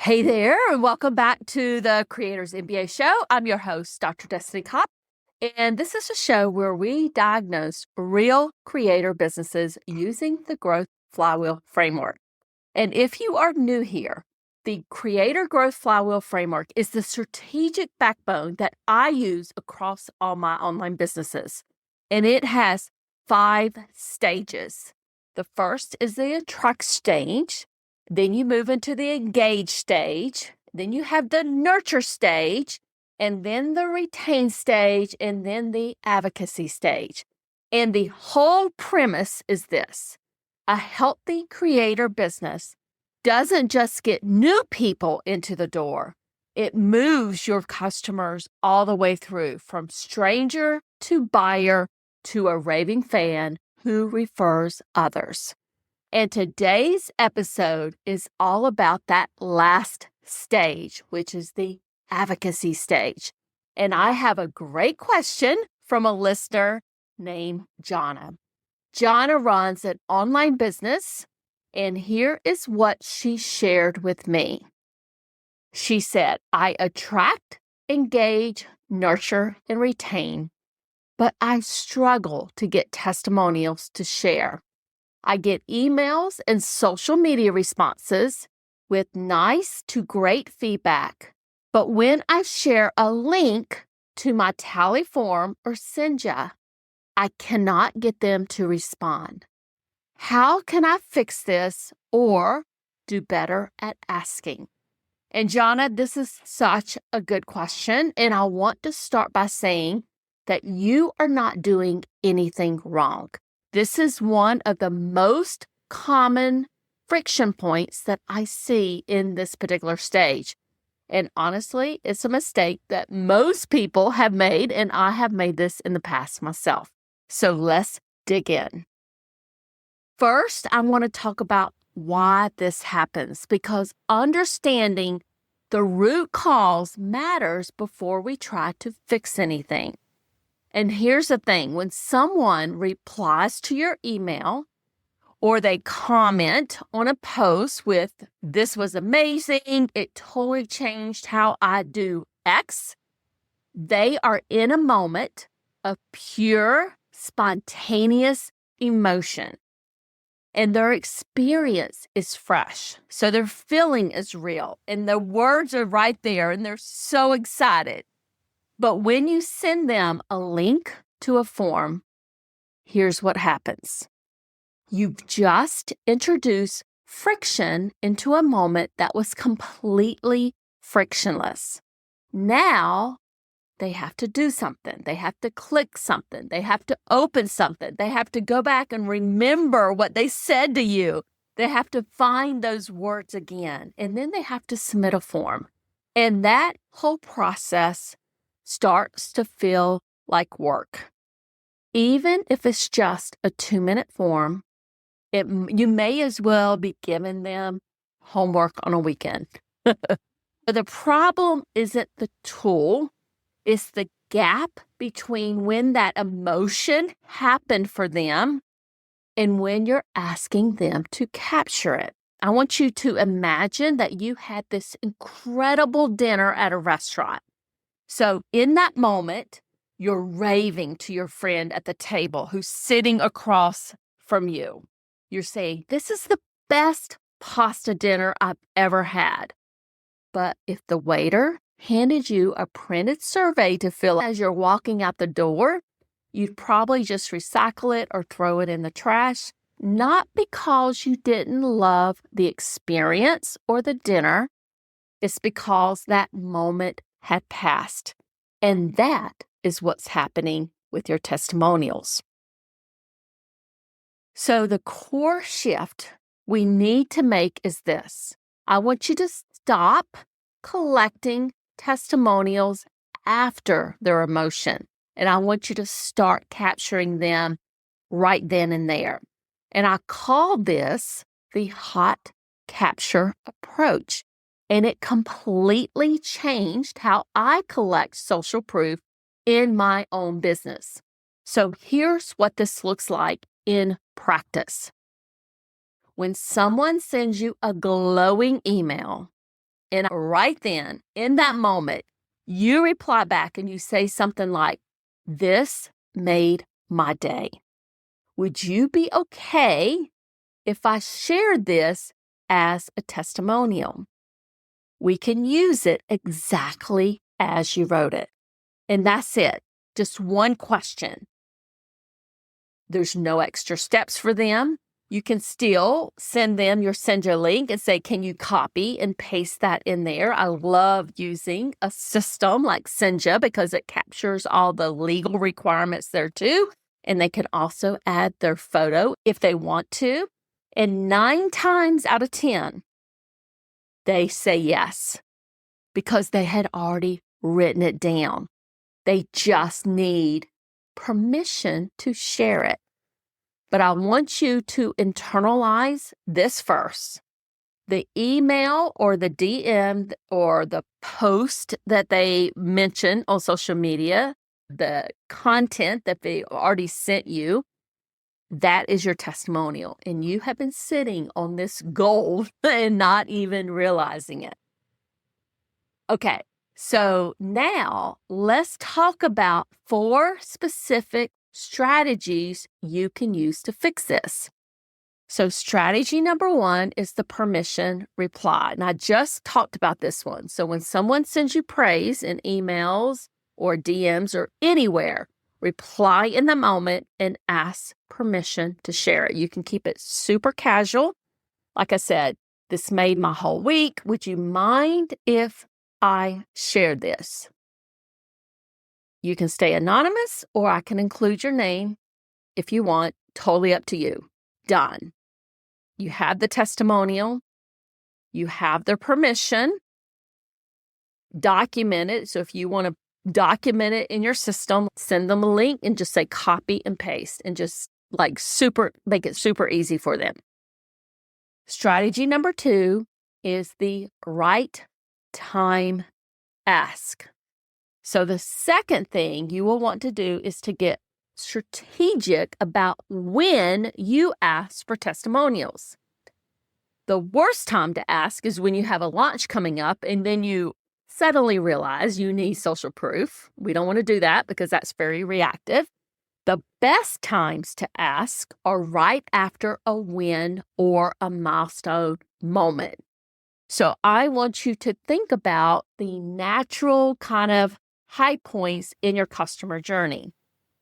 Hey there, and welcome back to the Creators MBA Show. I'm your host, Dr. Destiny Kopp, and this is a show where we diagnose real creator businesses using the Growth Flywheel framework. And if you are new here, the Creator Growth Flywheel framework is the strategic backbone that I use across all my online businesses. And it has 5 stages. The first is the attract stage. Then you move into the engage stage. Then you have the nurture stage, and then the retain stage, and then the advocacy stage. And the whole premise is this: a healthy creator business doesn't just get new people into the door. It moves your customers all the way through, from stranger to buyer to a raving fan who refers others. And today's episode is all about that last stage, which is the advocacy stage. And I have a great question from a listener named Jonna. Jonna runs an online business, and here is what she shared with me. She said, I attract, engage, nurture, and retain, but I struggle to get testimonials to share. I get emails and social media responses with nice to great feedback. But when I share a link to my tally form or Senja, I cannot get them to respond. How can I fix this or do better at asking? And Jonna, this is such a good question. And I want to start by saying that you are not doing anything wrong. This is one of the most common friction points that I see in this particular stage. And honestly, it's a mistake that most people have made, and I have made this in the past myself. So let's dig in. First, I want to talk about why this happens, because understanding the root cause matters before we try to fix anything. And here's the thing: when someone replies to your email or they comment on a post with, "This was amazing, it totally changed how I do X," they are in a moment of pure, spontaneous emotion. And their experience is fresh. So their feeling is real. And the words are right there, and they're so excited. But when you send them a link to a form, here's what happens. You've just introduced friction into a moment that was completely frictionless. Now they have to do something. They have to click something. They have to open something. They have to go back and remember what they said to you. They have to find those words again. And then they have to submit a form. And that whole process starts to feel like work. Even if it's just a 2-minute form, you may as well be giving them homework on a weekend. But the problem isn't the tool, it's the gap between when that emotion happened for them and when you're asking them to capture it. I want you to imagine that you had this incredible dinner at a restaurant. So in that moment, you're raving to your friend at the table who's sitting across from you. You're saying, "This is the best pasta dinner I've ever had." But if the waiter handed you a printed survey to fill as you're walking out the door, you'd probably just recycle it or throw it in the trash, not because you didn't love the experience or the dinner. It's because that moment had passed. And that is what's happening with your testimonials. So the core shift we need to make is this. I want you to stop collecting testimonials after their emotion. And I want you to start capturing them right then and there. And I call this the hot capture approach. And it completely changed how I collect social proof in my own business. So here's what this looks like in practice. When someone sends you a glowing email, And right then, in that moment, you reply back and you say something like, "This made my day. Would you be okay if I shared this as a testimonial?" We can use it exactly as you wrote it. And that's it. Just one question. There's no extra steps for them. You can still send them your Sender link and say, "Can you copy and paste that in there?" I love using a system like Senja because it captures all the legal requirements there too. And they can also add their photo if they want to. And 9 times out of 10, they say yes because they had already written it down. They just need permission to share it. But I want you to internalize this first. The email or the DM or the post that they mention on social media, the content that they already sent you, that is your testimonial. And you have been sitting on this gold and not even realizing it. Okay, so now let's talk about 4 specific strategies you can use to fix this. So strategy number 1 is the permission reply. And I just talked about this one. So when someone sends you praise in emails or DMs or anywhere, reply in the moment and ask permission to share it. You can keep it super casual. Like I said, "This made my whole week. Would you mind if I shared this?" You can stay anonymous or I can include your name if you want. Totally up to you. Done. You have the testimonial. You have their permission. Document it. So if you want to document it in your system, send them a link and just say copy and paste and just make it super easy for them. Strategy number 2 is the right time ask. So the second thing you will want to do is to get strategic about when you ask for testimonials. The worst time to ask is when you have a launch coming up and then you suddenly realize you need social proof. We don't want to do that because that's very reactive. The best times to ask are right after a win or a milestone moment. So I want you to think about the natural kind of high points in your customer journey.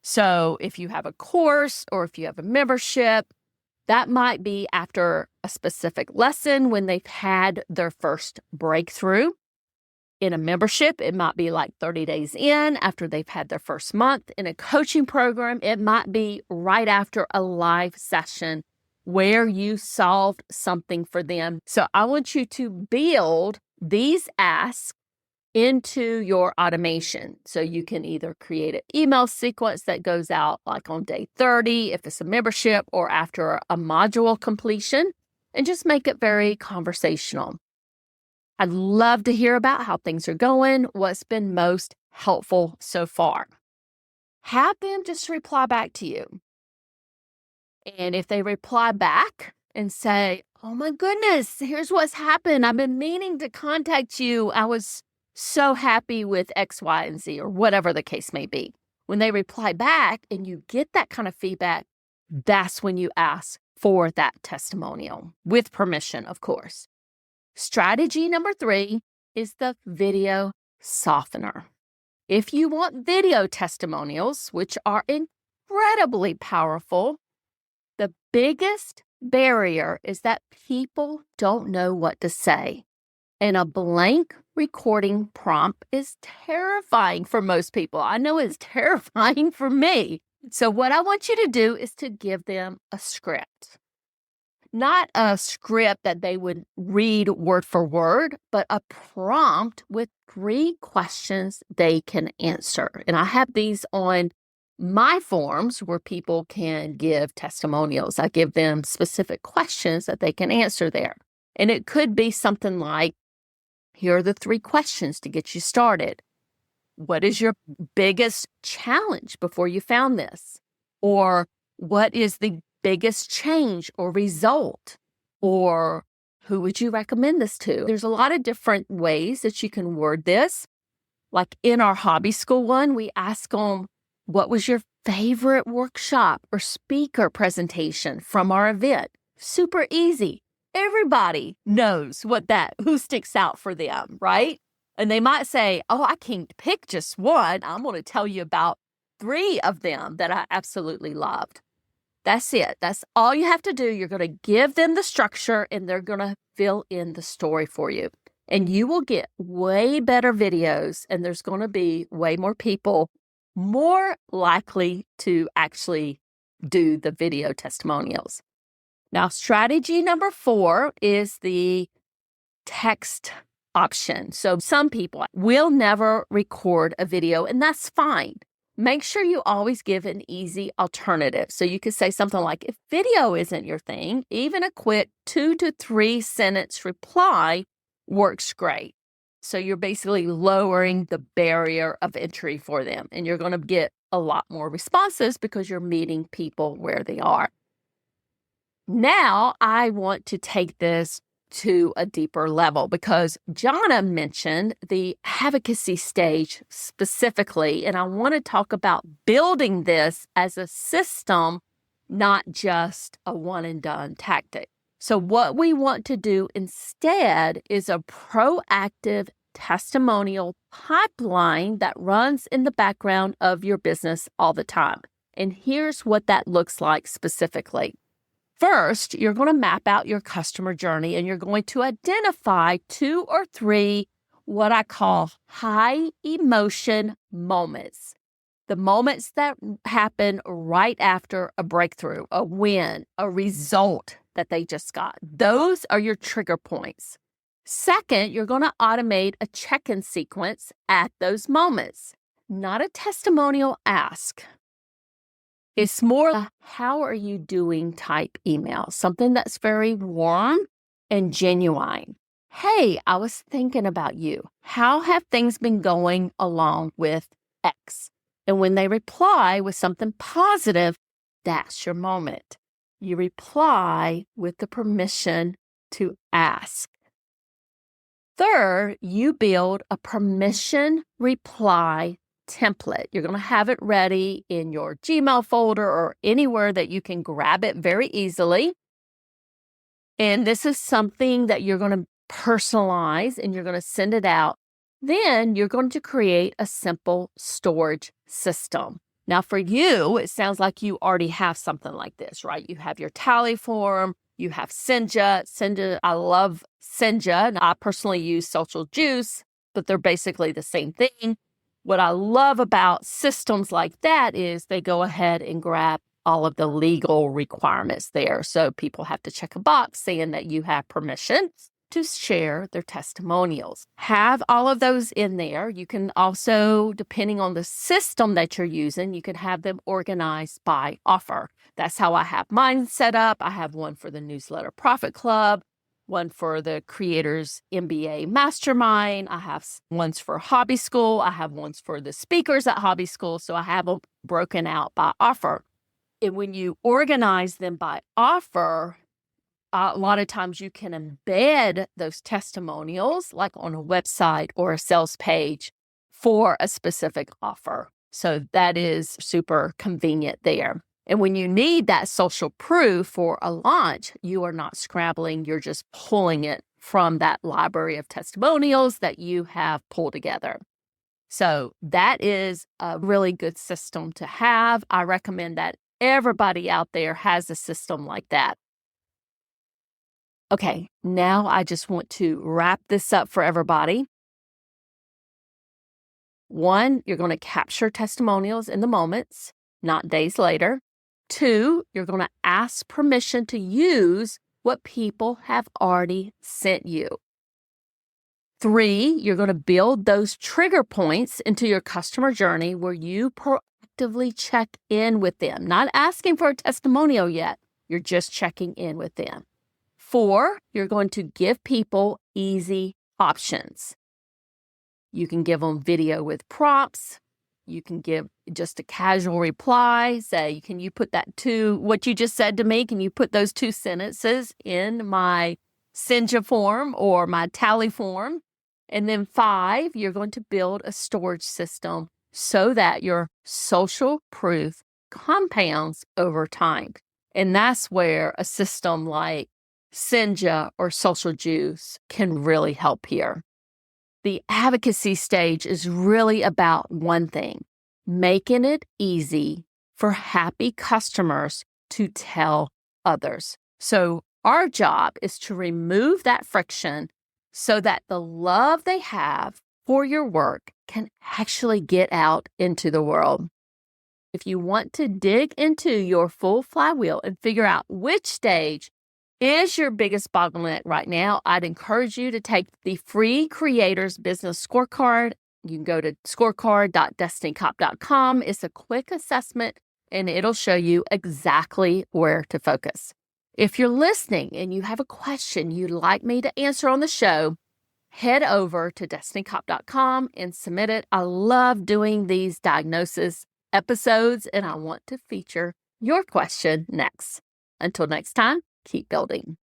So if you have a course or if you have a membership, that might be after a specific lesson when they've had their first breakthrough. In a membership, it might be like 30 days in after they've had their first month. In a coaching program, it might be right after a live session where you solved something for them. So I want you to build these asks into your automation. So you can either create an email sequence that goes out like on day 30, if it's a membership, or after a module completion, and just make it very conversational. I'd love to hear about how things are going, what's been most helpful so far. Have them just reply back to you. And if they reply back and say, "Oh my goodness, here's what's happened. I've been meaning to contact you. I was so happy with X, Y, and Z," or whatever the case may be. When they reply back and you get that kind of feedback, that's when you ask for that testimonial with permission, of course. Strategy number 3 is the video softener. If you want video testimonials, which are incredibly powerful, the biggest barrier is that people don't know what to say. And a blank recording prompt is terrifying for most people. I know it's terrifying for me. So what I want you to do is to give them a script. Not a script that they would read word for word, but a prompt with 3 questions they can answer. And I have these on my forms where people can give testimonials. I give them specific questions that they can answer there. And it could be something like, here are the 3 questions to get you started. What is your biggest challenge before you found this? Or what is the biggest change or result? Or Who would you recommend this to? There's a lot of different ways that you can word this. Like in our hobby school one, we ask them, what was your favorite workshop or speaker presentation from our event? Super easy. Everybody knows who sticks out for them, right? And they might say, oh, I can't pick just one. I'm going to tell you about 3 of them that I absolutely loved. That's it. That's all you have to do. You're going to give them the structure and they're going to fill in the story for you. And you will get way better videos, and there's going to be way more people more likely to actually do the video testimonials. Now, strategy number 4 is the text option. So some people will never record a video, and that's fine. Make sure you always give an easy alternative. So you could say something like, if video isn't your thing, even a quick 2 to 3 sentence reply works great. So you're basically lowering the barrier of entry for them, and you're going to get a lot more responses because you're meeting people where they are. Now, I want to take this to a deeper level because Jana mentioned the advocacy stage specifically, and I want to talk about building this as a system, not just a one and done tactic. So what we want to do instead is a proactive testimonial pipeline that runs in the background of your business all the time. And here's what that looks like specifically. First, you're going to map out your customer journey and you're going to identify 2 or 3 what I call high emotion moments. The moments that happen right after a breakthrough, a win, a result that they just got. Those are your trigger points. Second, you're going to automate a check-in sequence at those moments, not a testimonial ask. It's more a how are you doing type email, something that's very warm and genuine. Hey, I was thinking about you. How have things been going along with X? And when they reply with something positive, that's your moment. You reply with the permission to ask. Third, you build a permission reply template. You're going to have it ready in your Gmail folder or anywhere that you can grab it very easily. And this is something that you're going to personalize and you're going to send it out. Then you're going to create a simple storage system. Now, for you, it sounds like you already have something like this, right? You have your tally form, you have Senja. Senja, I love Senja, and I personally use Social Juice, but they're basically the same thing. What I love about systems like that is they go ahead and grab all of the legal requirements there. So people have to check a box saying that you have permission to share their testimonials. Have all of those in there. You can also, depending on the system that you're using, you can have them organized by offer. That's how I have mine set up. I have one for the Newsletter Profit Club, one for the Creators MBA Mastermind. I have ones for Hobby School. I have ones for the speakers at Hobby School. So I have them broken out by offer. And when you organize them by offer, a lot of times you can embed those testimonials like on a website or a sales page for a specific offer. So that is super convenient there. And when you need that social proof for a launch, you are not scrambling. You're just pulling it from that library of testimonials that you have pulled together. So that is a really good system to have. I recommend that everybody out there has a system like that. Okay, now I just want to wrap this up for everybody. 1, you're going to capture testimonials in the moments, not days later. 2, you're going to ask permission to use what people have already sent you. 3, you're going to build those trigger points into your customer journey where you proactively check in with them, not asking for a testimonial yet. You're just checking in with them. 4, you're going to give people easy options. You can give them video with prompts. You can give just a casual reply. Say, can you put that to what you just said to me? Can you put those 2 sentences in my Senja form or my tally form. And then 5, you're going to build a storage system so that your social proof compounds over time. And that's where a system like Senja or Social Juice can really help here. The advocacy stage is really about one thing, making it easy for happy customers to tell others. So our job is to remove that friction so that the love they have for your work can actually get out into the world. If you want to dig into your full flywheel and figure out which stage is your biggest bottleneck right now, I'd encourage you to take the free Creators Business Scorecard. You can go to scorecard.destinycop.com. It's a quick assessment, and it'll show you exactly where to focus. If you're listening and you have a question you'd like me to answer on the show, head over to destinycop.com and submit it. I love doing these diagnosis episodes, and I want to feature your question next. Until next time, keep building.